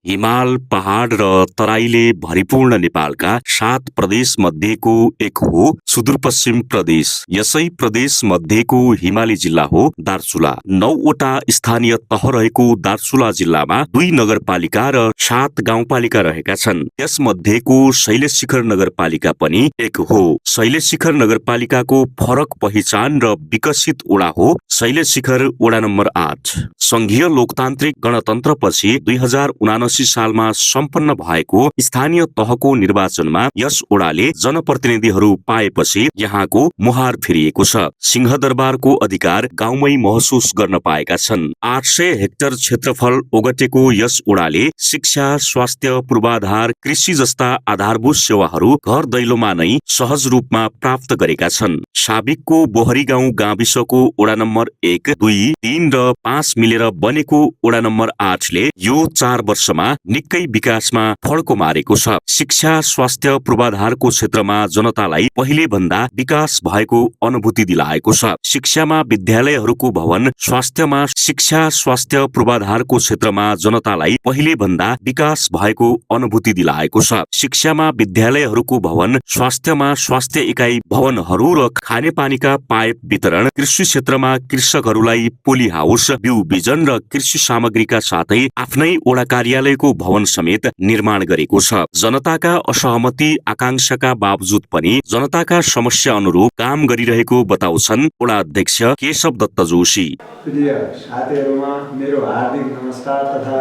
हिमाल पहाड र तराईले भरिपूर्ण नेपालका 7 प्रदेश मध्येको एक हो सुदूरपश्चिम प्रदेश। यसै प्रदेश मध्येको हिमाली जिल्ला हो दार्चुला। 9वटा स्थानीय तह रहेको दार्चुला जिल्लामा 2 नगरपालिका र 7 गाउँपालिका रहेका छन्। यसमध्येको शैलशिखर नगरपालिका पनि एक हो। शैलशिखर नगरपालिकाको फरक पहिचान र विकसित वडा हो शैलशिखर वडा नम्बर 8। संघीय लोकतान्त्रिक गणतन्त्रपछि 2079 सालमा सम्पन्न भएको स्थानीय तहको निर्वाचनमा यस वडाले जनप्रतिनिधिहरू पाएपछि यहाँको मुहार फेरिएको छ। सिंहदरबारको अधिकार गाउँमै महसुस गर्न पाएका छन्। 800 हेक्टर क्षेत्रफल ओगटेको यस वडाले शिक्षा, स्वास्थ्य, पूर्वाधार, कृषि जस्ता आधारभूत सेवाहरू घर दैलोमा नै सहज रूपमा प्राप्त गरेका छन्। साबिकको बोहरी गाउँ गाविसको वडा नम्बर 1, 2, 3 र 5 मिलेर बनेको वडा नम्बर 8ले यो 4 वर्षमा निकै विकासमा फड्को मारेको छ। शिक्षा, स्वास्थ्य, पूर्वाधारको क्षेत्रमा जनतालाई पहिले भन्दा विकास भएको अनुभूति दिलाएको छ। शिक्षामा विद्यालयहरूको भवन, स्वास्थ्यमा शिक्षा, स्वास्थ्य, पूर्वाधारको क्षेत्रमा जनतालाई पहिले भन्दा विकास भएको अनुभूति दिलाएको छ। शिक्षामा विद्यालयहरूको भवन, स्वास्थ्यमा स्वास्थ्य इकाइ भवनहरू र खानेपानीका पाइप वितरण, कृषि क्षेत्रमा कृषकहरूलाई पोली हाउस, बिउ बिजन र कृषि सामग्रीका साथै आफ्नै वडा कार्यालयको भवन समेत निर्माण गरेको छ। जनताका असहमति आकांक्षाका बावजुद पनि जनताका समस्या अनुरूप काम गरिरहेको बताउँछन् वडा अध्यक्ष केशव दत्त जोशी। प्रिय साथीहरूमा मेरो हार्दिक नमस्कार तथा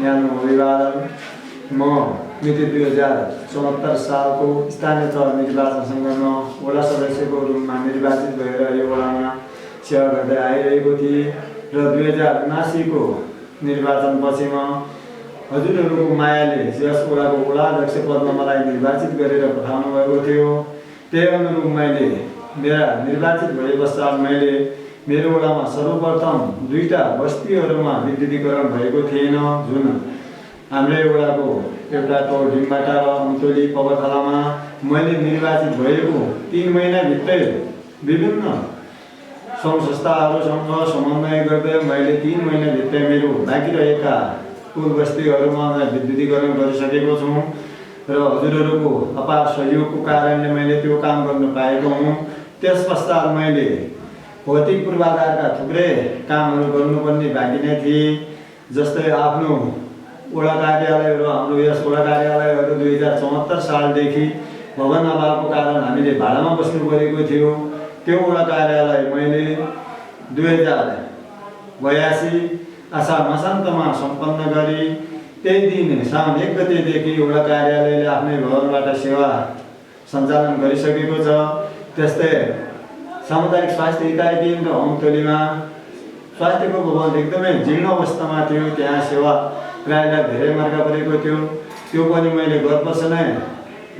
न्यानो अभिवादन। म मिति 2074 सालको स्थानीय तह निर्वाचनसँग म वडा सदस्यको रूपमा निर्वाचित भएर यो वडामा सेवा गर्दै आइरहेको थिएँ र 2079 को निर्वाचनपछि म हजुरहरूको मायाले यस वडाको वडा अध्यक्ष पदमा मलाई निर्वाचित गरेर पठाउनु भएको थियो। त्यही अनुरूप मैले मेरा निर्वाचित भए पश्चात मैले मेरो वडामा सर्वप्रथम 2टा बस्तीहरूमा विद्युतीकरण भएको थिएन, जुन हाम्रै वडाको एउटा डिम्बाटा र अन्तोली पबथलामा मैले निर्वाचित भएको 3 महिनाभित्रै विभिन्न सङ्घ संस्थाहरूसँग समन्वय गर्दै मैले 3 महिनाभित्रै मेरो बाँकी रहेका कुल बस्तीहरूमा विद्युतीकरण गरिसकेको छु र हजुरहरूको अपार सहयोगको कारणले मैले त्यो काम गर्न पाएको हुँ। त्यस पश्चात मैले भौतिक पूर्वाधारका थुप्रै कामहरू गर्नुपर्ने बाँकी नै थिए। जस्तै आफ्नो वडा कार्यालयहरू, हाम्रो यस वडा कार्यालयहरू 2074 सालदेखि भवन अभावको कारण हामीले भाडामा बस्नु परेको थियो। त्यो वडा कार्यालय मैले 2082 आषाढ मसान्तमा सम्पन्न गरी त्यही दिन साउन 1 गतेदेखि वडा कार्यालयले आफ्नै भवनबाट सेवा सञ्चालन गरिसकेको छ। त्यस्तै सामुदायिक स्वास्थ्य इकाइ केन्द्र अन्तोलीमा स्वास्थ्यको भवन एकदमै जीर्ण अवस्थामा थियो, त्यहाँ सेवा प्रायलाई धेरै मर्का परेको थियो। त्यो पनि मैले गत वर्ष नै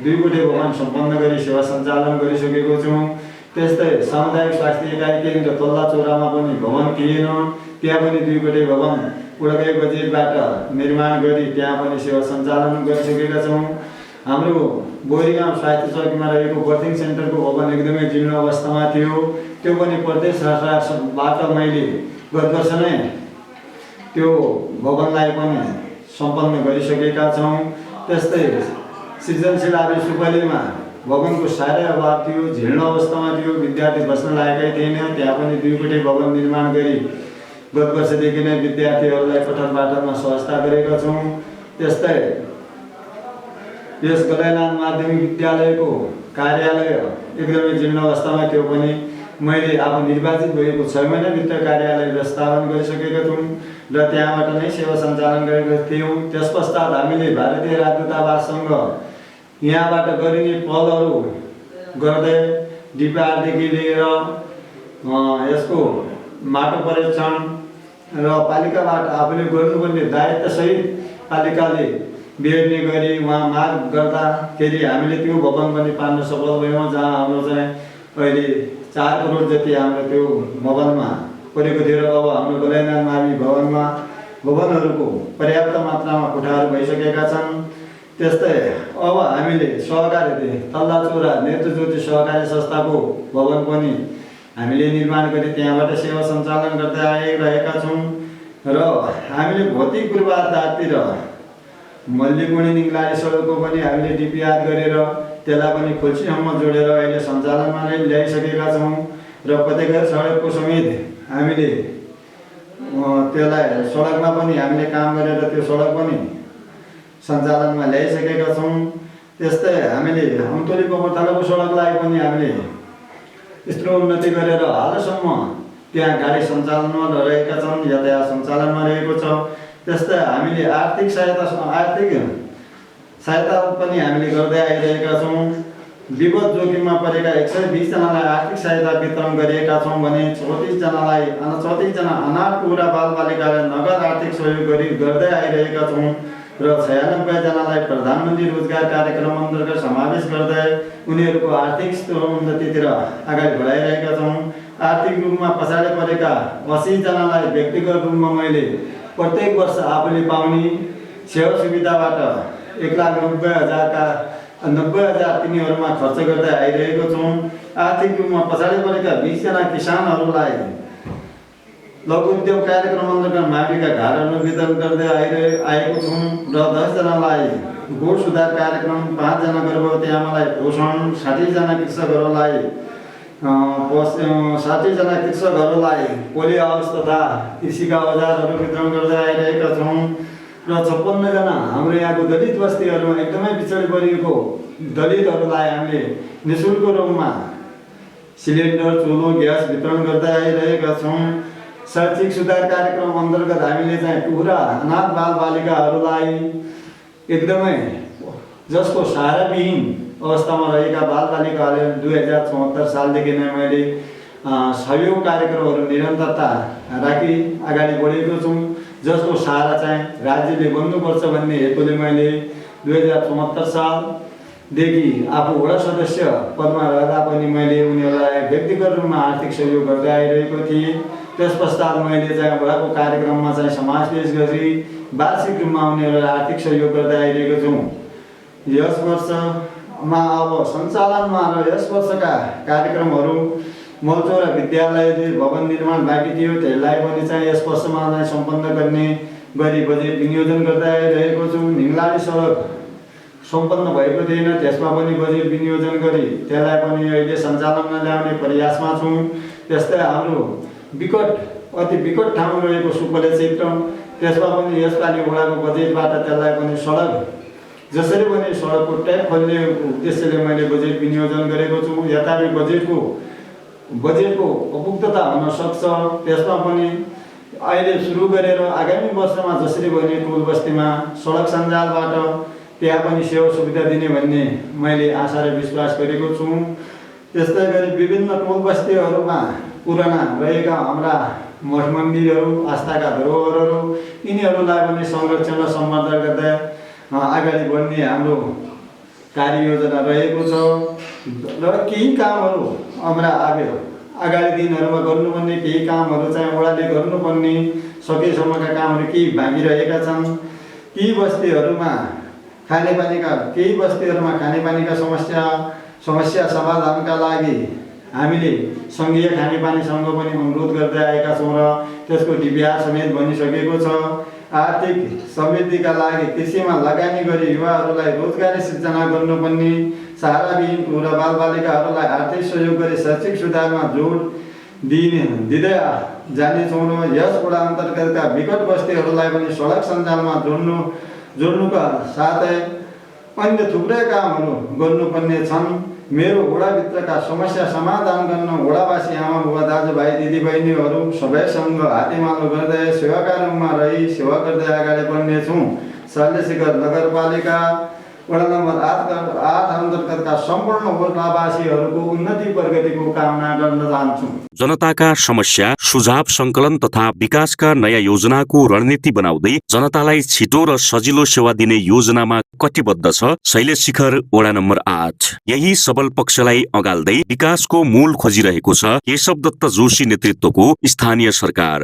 2 वटा भवन सम्पन्न गरी सेवा सञ्चालन गरिसकेको छु। त्यस्तै सामुदायिक स्वास्थ्य इकाइ केन्द्र तल्ला चौरामा पनि भवन थिएन, त्यहाँ पनि 2 वटा भवन वडाकै बजेटबाट निर्माण गरी त्यहाँ पनि सेवा सञ्चालन गरिसकेका छौँ। हाम्रो बोरी गाउँ स्वास्थ्य चौकीमा रहेको बर्थिङ सेन्टरको भवन एकदमै जीर्ण अवस्थामा थियो, त्यो पनि प्रदेश सरकारबाट मैले गत वर्ष नै त्यो भवनलाई पनि सम्पन्न गरिसकेका छौँ। त्यस्तै सृजनशील आदि सुपलीमा भवनको साह्रै अभाव थियो, जीर्ण अवस्थामा थियो, विद्यार्थी बस्न लायकै थिएन, त्यहाँ पनि 2 वटा भवन निर्माण गरी गत वर्षदेखि नै विद्यार्थीहरूलाई पठन पाठनमा सहजता गरेका छौँ। त्यस्तै यस गलैनाथ माध्यमिक विद्यालयको कार्यालय एकदमै जीर्ण अवस्थामा थियो पनि मैले आफू निर्वाचित भएको 6 महिनाभित्र कार्यालय व्यवस्थापन गरिसकेका थियौँ र त्यहाँबाट नै सेवा सञ्चालन गरेका थियौँ। त्यस पश्चात हामीले भारतीय राजदूतावाससँग यहाँबाट गरिने पहलहरू गर्दै डिपिआरदेखि लिएर यसको माटो परीक्षण र पालिकाबाट आफूले गर्नुपर्ने दायित्वसहित पालिकाले बेर्ने गरी उहाँ माग गर्दाखेरि हामीले त्यो भवन पनि पार्न सफल भयौँ, जहाँ हाम्रो चाहिँ अहिले 4 करोड जति हाम्रो त्यो भवनमा परेको थियो र अब हाम्रो गलैनाथ मावि भवनमा भवनहरूको पर्याप्त मात्रामा कोठाहरू भइसकेका छन्। त्यस्तै अब हामीले सहकारी तल्ला चौरा नेत्रज्योति सहकारी संस्थाको भवन पनि हामीले निर्माण गरी त्यहाँबाट सेवा सञ्चालन गर्दै आइरहेका छौँ र हामीले भौतिक पूर्वाधारतिर मल्लीपुणी निङ्लारी सडकको पनि हामीले डिपिआर गरेर त्यसलाई पनि खोल्सीसम्म जोडेर अहिले सञ्चालनमा ल्याइसकेका छौँ र फतेघर सडकको समेत हामीले त्यसलाई सडकमा पनि हामीले काम गरेर त्यो सडक पनि सञ्चालनमा ल्याइसकेका छौँ। त्यस्तै हामीले अन्तोली गोबरथलाको सडकलाई पनि हामीले यत्रो उन्नति गरेर हालसम्म त्यहाँ गाडी सञ्चालनमा रहेका छन्, यातायात सञ्चालनमा रहेको छ। त्यस्तै हामीले आर्थिक सहायता पनि हामीले गर्दै आइरहेका छौँ। विपद जोखिममा परेका 120 जनालाई आर्थिक सहायता वितरण गरिएका छौँ भने 34 जना अनाथ पुरा बालबालिकालाई नगद आर्थिक सहयोग गर्दै आइरहेका छौँ र 96 जनालाई प्रधानमन्त्री रोजगार कार्यक्रम अन्तर्गत समावेश गर्दै उनीहरूको आर्थिक उन्नतितिर अगाडि बढाइरहेका छौँ। आर्थिक रूपमा पछाडि परेका 80 जनालाई व्यक्तिगत रूपमा मैले प्रत्येक वर्ष आफूले पाउने सेवा सुविधाबाट 1,90,000 तिनीहरूमा खर्च गर्दै आइरहेको छौँ। आर्थिक रूपमा पछाडि परेका 20 जना किसानहरूलाई लघु उद्योग कार्यक्रम अन्तर्गत माविका घरहरू वितरण गर्दै आएको छौँ र 10 जनालाई गोठ सुधार कार्यक्रम, 5 जना गर्भवती आमालाई पोषण, 60 जना कृषकहरूलाई पोलियो हाउस तथा कृषिका औजारहरू वितरण गर्दै आइरहेका छौँ र 56 जना हाम्रो यहाँको दलित बस्तीहरूमा एकदमै पिछडी परिएको दलितहरूलाई हामीले निःशुल्क रूपमा सिलिन्डर, चुलो, ग्यास वितरण गर्दै आइरहेका छौँ। शैक्षिक सुधार कार्यक्रम अन्तर्गत हामीले चाहिँ पुरा अनाथ बालबालिकाहरूलाई एकदमै जसको सहाराविहीन अवस्थामा रहेका बालबालिकाहरूले 2074 सालदेखि नै मैले सहयोग कार्यक्रमहरू निरन्तरता राखी अगाडि बढेको छौँ। जसको सहारा चाहिँ राज्यले बन्नुपर्छ भन्ने हेतुले मैले 2074 सालदेखि आफू वडा सदस्य पदमा रहँदा पनि मैले उनीहरूलाई व्यक्तिगत रूपमा आर्थिक सहयोग गर्दै आइरहेको थिएँ। त्यस पश्चात मैले चाहिँ वडाको कार्यक्रममा चाहिँ समावेश गरी वार्षिक रूपमा उनीहरूलाई आर्थिक सहयोग गर्दै आइरहेको छौँ। यस वर्षमा अब सञ्चालनमा र यस वर्षका कार्यक्रमहरू मल्चो र विद्यालय भवन निर्माण बाँकी थियो, त्यसलाई पनि चाहिँ यस वर्षमा चाहिँ सम्पन्न गर्ने गरी बजेट विनियोजन गर्दै आइरहेको छौँ। निङ्लारी सडक सम्पन्न भएको थिएन, त्यसमा पनि बजेट विनियोजन गरी त्यसलाई पनि अहिले सञ्चालनमा ल्याउने प्रयासमा छौँ। त्यस्तै हाम्रो अति विकट ठाउँ रहेको सुपले क्षेत्र, त्यसमा पनि यसपालि वडाको बजेटबाट त्यसलाई पनि सडक जसरी पनि सडकको ट्याप खोल्ने उद्देश्यले मैले बजेट विनियोजन गरेको छु। यतापि बजेटको अपुग्धता हुन सक्छ, त्यसमा पनि अहिले सुरु गरेर आगामी वर्षमा जसरी पनि टोल बस्तीमा सडक सञ्जालबाट त्यहाँ पनि सेवा सुविधा दिने भन्ने मैले आशा र विश्वास गरेको छु। त्यस्तै गरी विभिन्न टोल बस्तीहरूमा पुराना रहेका हाम्रा मठ मन्दिरहरू, आस्थाका धरोहरहरू, यिनीहरूलाई पनि संरक्षण र सम्वर्धन गर्दै अगाडि बढ्ने हाम्रो कार्ययोजना रहेको छ र केही कामहरू हाम्रा आगामी दिनहरूमा गर्नुपर्ने केही कामहरू चाहिँ वडाले गर्नुपर्ने सकेसम्मका कामहरू केही बाँकी रहेका छन्। केही बस्तीहरूमा खानेपानीका समस्या समाधानका लागि हामीले सङ्घीय खानेपानीसँग पनि अनुरोध गर्दै आएका छौँ र त्यसको डिपिआर समेत बनिसकेको छ। आर्थिक समृद्धिका लागि कृषिमा लगानी गरी युवाहरूलाई रोजगारी सिर्जना गर्नुपर्ने, सहाराविहीन पुरा बालबालिकाहरूलाई आर्थिक सहयोग गरी शैक्षिक सुधारमा जोड दिँदै जानेछौँ र यस वडा अन्तर्गतका विकट बस्तीहरूलाई पनि सडक सञ्जालमा जोड्नुका साथै अन्य थुप्रै कामहरू गर्नुपर्ने छन्। मेरो वडाभित्रका समस्या समाधान गर्न वडावासी आमा बुबा दाजुभाइ दिदीबहिनीहरू सबैसँग हातेमालो गर्दै सेवाका रूपमा रही सेवा गर्दै अगाडि बढ्नेछौँ। शैलशिखर नगरपालिका वडा नम्बर 8 अन्तर्गतका सम्पूर्ण वडावासीहरूको उन्नति प्रगतिको कामना गर्न चाहन्छु। जनताका समस्या, सुझाव संकलन तथा विकासका नयाँ योजनाको रणनीति बनाउँदै जनतालाई छिटो र सजिलो सेवा दिने योजनामा कटिबद्ध छ शैलशिखर वडा नम्बर 8। यही सबल पक्षलाई अगाल्दै विकासको मूल खोजिरहेको छ केशव दत्त जोशी नेतृत्वको स्थानीय सरकार।